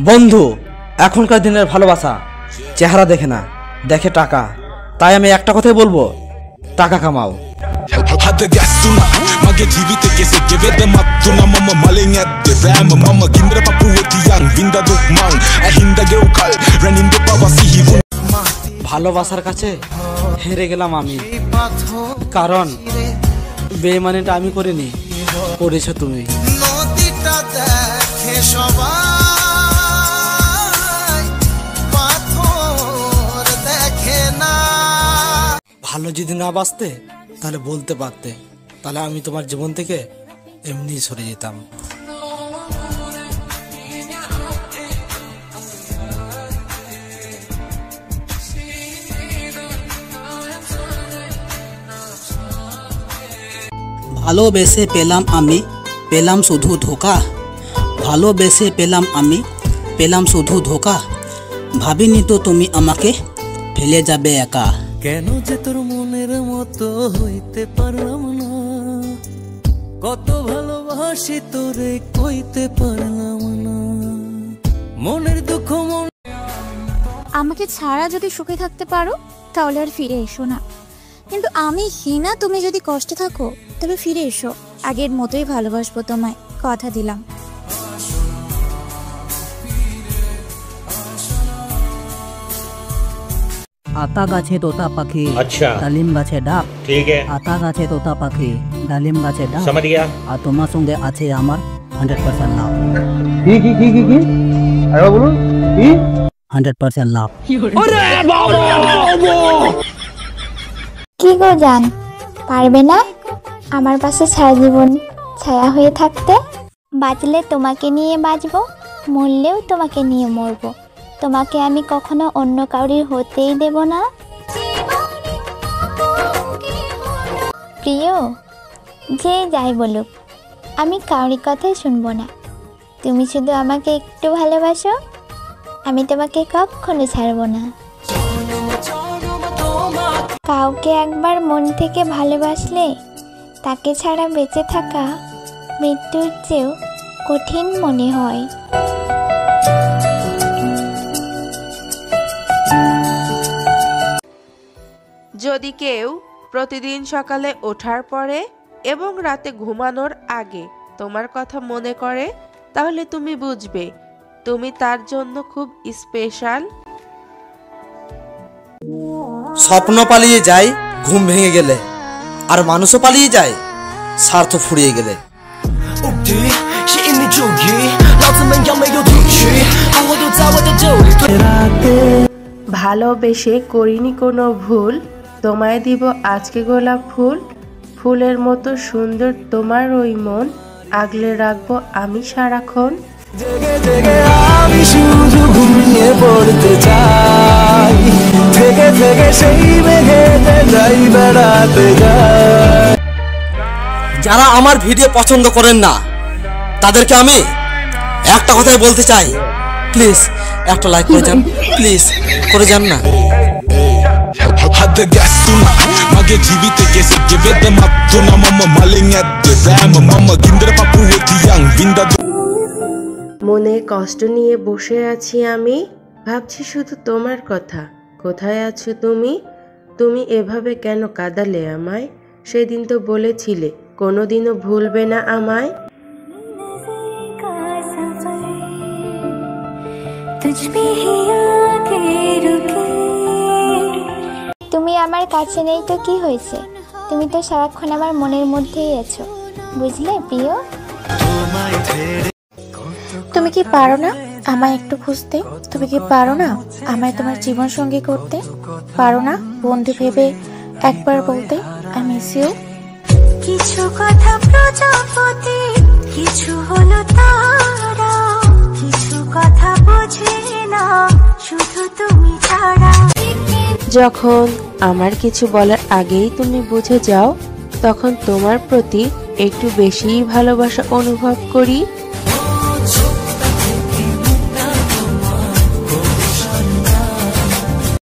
বন্ধু, এখনকার দিনের ভালোবাসা চেহারা দেখে না, দেখে টাকা। তাই আমি একটা কথাই বলবো, টাকা কামাও। ভালোবাসার কাছে হেরে গেলাম আমি, কারণ বেইমানিটা আমি করিনি, করেছো তুমি। ভালো যদি না বাসতে তাহলে বলতে পারতে, তাহলে আমি তোমার জীবন থেকে এমনি সরে যেতাম। ভালোবেসে পেলাম আমি, পেলাম শুধু ধোকা। ভালোবেসে পেলাম আমি, পেলাম শুধু ধোকা। ভাবিনি তো তুমি আমাকে ফেলে যাবে একা। কেন যে তোর মনের মতো হইতে পারলাম না, কত ভালোবাসি তোরে কইতে পারলাম না। মনের দুঃখ আমাকে ছাড়া যদি সুখে থাকতে পারো তাহলে আর ফিরে এসো না, কিন্তু আমি হিনা তুমি যদি কষ্টে থাকো তবে ফিরে এসো। আগের মতোই ভালোবাসবো তোমায়, কথা দিলাম। আতা গাছে তোতা পাখি, अच्छा ডালিম গাছে ডাক। ठीक है, আতা গাছে তোতা পাখি, ডালিম গাছে ডাক। समझ गया। আর তোমার সঙ্গে আছে আমার 100% লাভ। কি আরে বলুন কি 100% লাভ। কি গো জান, পারবে না আমার পাশে সারা জীবন ছায়া হয়ে থাকতে? বাঁচলে তোমাকে নিয়ে বাঁচবো, মরলেও তোমাকে নিয়ে মরবো। তোমাকে আমি কখনো অন্য কাউরির হতেই দেব না। প্রিয়, যে যাই বলুক আমি কাউরির কথাই শুনবো না। তুমি শুধু আমাকে একটু ভালোবাসো, আমি তোমাকে কখনো ছাড়বো না। কাউকে একবার মন থেকে ভালোবাসলে তাকে ছাড়া বেঁচে থাকা মৃত্যুর চেয়েও কঠিন মনে হয়। যদি কেউ প্রতিদিন সকালে ওঠার পরে এবং রাতে ঘুমানোর আগে তোমার কথা মনে করে, তাহলে তুমি বুঝবে তুমি তার জন্য খুব স্পেশাল। স্বপ্ন পালিয়ে যায় ঘুম ভেঙে গেলে, আর মানুষও পালিয়ে যায় স্বার্থ ফুরিয়ে গেলে। ভালোবেসে করিনি কোনো ভুল, তোমায় দিব আজকে গোলাপ ফুল। ফুলের মতো সুন্দর তোমার ওই মন, আগলে রাখবো আমি সারাক্ষণ। জেগে জেগে আমি শুধু ঘুমিয়ে পড়তে চাই, থেকে থেকে সেই মেঘেতে যাই বেড়াতে যাই। যারা আমার ভিডিও পছন্দ করেন না তাদেরকে আমি একটা কথাই বলতে চাই, প্লিজ একটা লাইক করে যান, প্লিজ করে যান না। মনে কষ্ট নিয়ে বসে আছি আমি, ভাবছি শুধু তোমার কথা। কোথায় আছো তুমি? তুমি এভাবে কেন কাঁদালে আমায়? সেদিন তো বলেছিলে কোনোদিনও ভুলবে না আমায়। তুমি আমার কাছে নেই তো কি হয়েছে, তুমি তো সারাক্ষণ আমার মনের মধ্যেই আছো, বুঝলে প্রিয়? তুমি কি পারো না আমায় একটু খুঁজতে? তুমি কি পারো না আমায় তোমার জীবন সঙ্গী করতে? পারো না বন্ধু ভেবে একবার বলতে আই মিস ইউ? কিছু কথা প্রজাপতি, কিছু হলো তারা, কিছু কথা বোঝে না শুধু তুমি ছাড়া। যখন আমার কিছু বলার আগেই তুমি বুঝে যাও, তখন তোমার প্রতি একটু বেশিই ভালোবাসা অনুভব করি।